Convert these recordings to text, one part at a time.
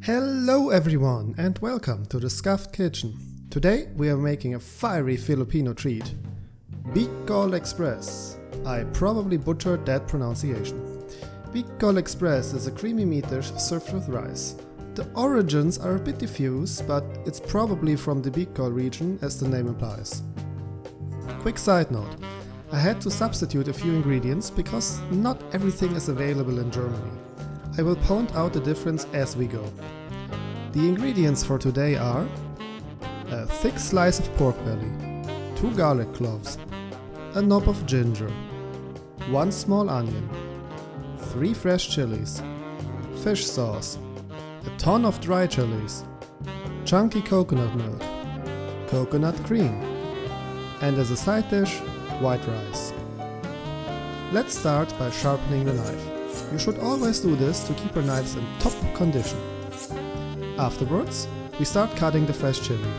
Hello everyone and welcome to the Scuffed Kitchen. Today we are making a fiery Filipino treat, Bicol Express. I probably butchered that pronunciation. Bicol Express is a creamy meat dish served with rice. The origins are a bit diffuse, but it's probably from the Bicol region as the name implies. Quick side note, I had to substitute a few ingredients because not everything is available in Germany. I will point out the difference as we go. The ingredients for today are a thick slice of pork belly, 2 garlic cloves, a knob of ginger, 1 small onion, 3 fresh chilies, fish sauce, a ton of dry chilies, chunky coconut milk, coconut cream, and as a side dish, white rice. Let's start by sharpening the knife. You should always do this to keep your knives in top condition. Afterwards, we start cutting the fresh chili.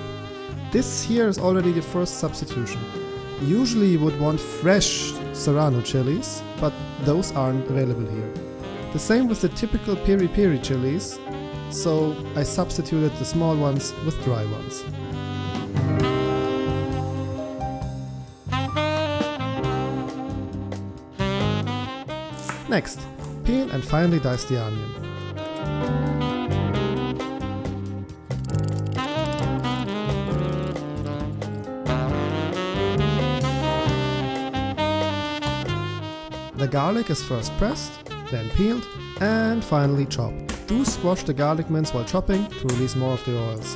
This here is already the first substitution. Usually you would want fresh serrano chilies, but those aren't available here. The same with the typical piri chilies, so I substituted the small ones with dry ones. Next, peel and finely dice the onion. The garlic is first pressed, then peeled, and finally chopped. Do squash the garlic mince while chopping to release more of the oils.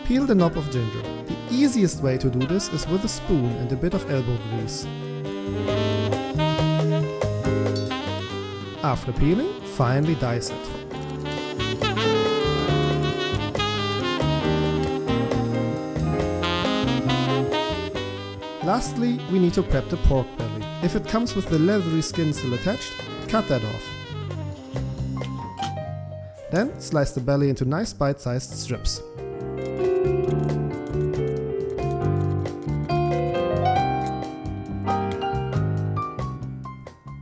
Peel the knob of ginger. The easiest way to do this is with a spoon and a bit of elbow grease. After peeling, finely dice it. Lastly, we need to prep the pork belly. If it comes with the leathery skin still attached, cut that off. Then slice the belly into nice bite-sized strips.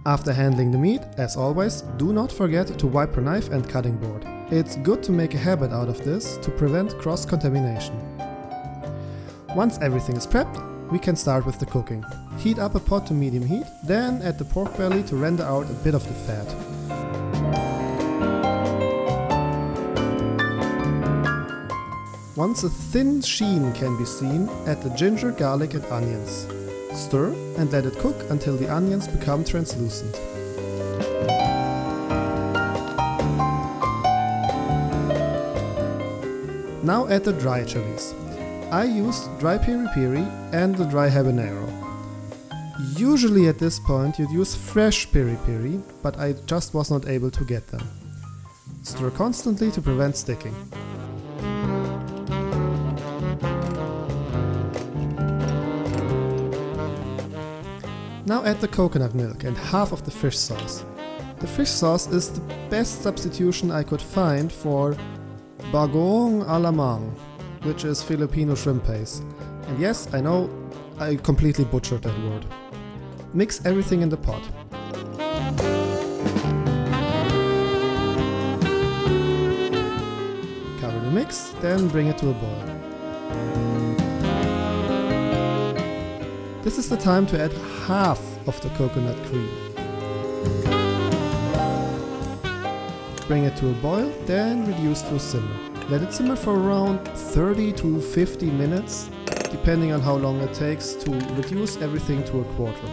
After handling the meat, as always, do not forget to wipe your knife and cutting board. It's good to make a habit out of this to prevent cross-contamination. Once everything is prepped, we can start with the cooking. Heat up a pot to medium heat, then add the pork belly to render out a bit of the fat. Once a thin sheen can be seen, add the ginger, garlic and onions. Stir and let it cook until the onions become translucent. Now add the dry chilies. I used dry piri and the dry habanero. Usually at this point you'd use fresh piri, but I just was not able to get them. Stir constantly to prevent sticking. Now add the coconut milk and half of the fish sauce. The fish sauce is the best substitution I could find for bagoong alamang, which is Filipino shrimp paste. And yes, I know, I completely butchered that word. Mix everything in the pot. Cover the mix, then bring it to a boil. This is the time to add half of the coconut cream. Bring it to a boil, then reduce to a simmer. Let it simmer for around 30 to 50 minutes, depending on how long it takes to reduce everything to a quarter.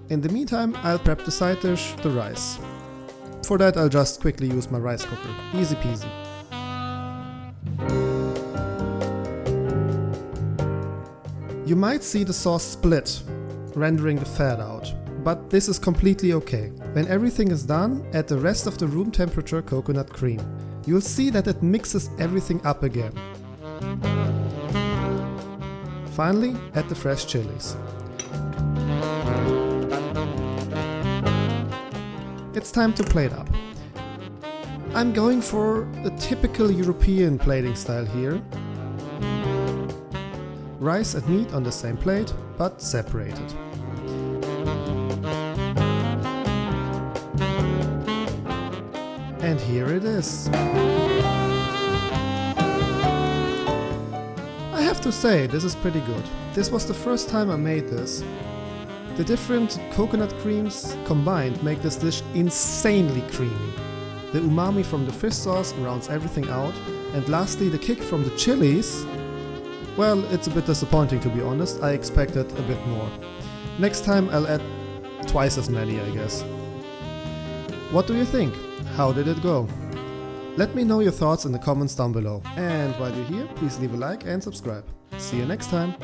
In the meantime, I'll prep the side dish, the rice. For that, I'll just quickly use my rice cooker. Easy peasy. You might see the sauce split, rendering the fat out, but this is completely okay. When everything is done, add the rest of the room temperature coconut cream. You'll see that it mixes everything up again. Finally, add the fresh chilies. it's time to plate up. I'm going for a typical European plating style here. Rice and meat on the same plate, but separated. And here it is. I have to say, this is pretty good. This was the first time I made this. The different coconut creams combined make this dish insanely creamy. The umami from the fish sauce rounds everything out, and lastly the kick from the chilies. Well, it's a bit disappointing to be honest, I expected a bit more. Next time I'll add twice as many, I guess. What do you think? How did it go? Let me know your thoughts in the comments down below. And while you're here, please leave a like and subscribe. See you next time!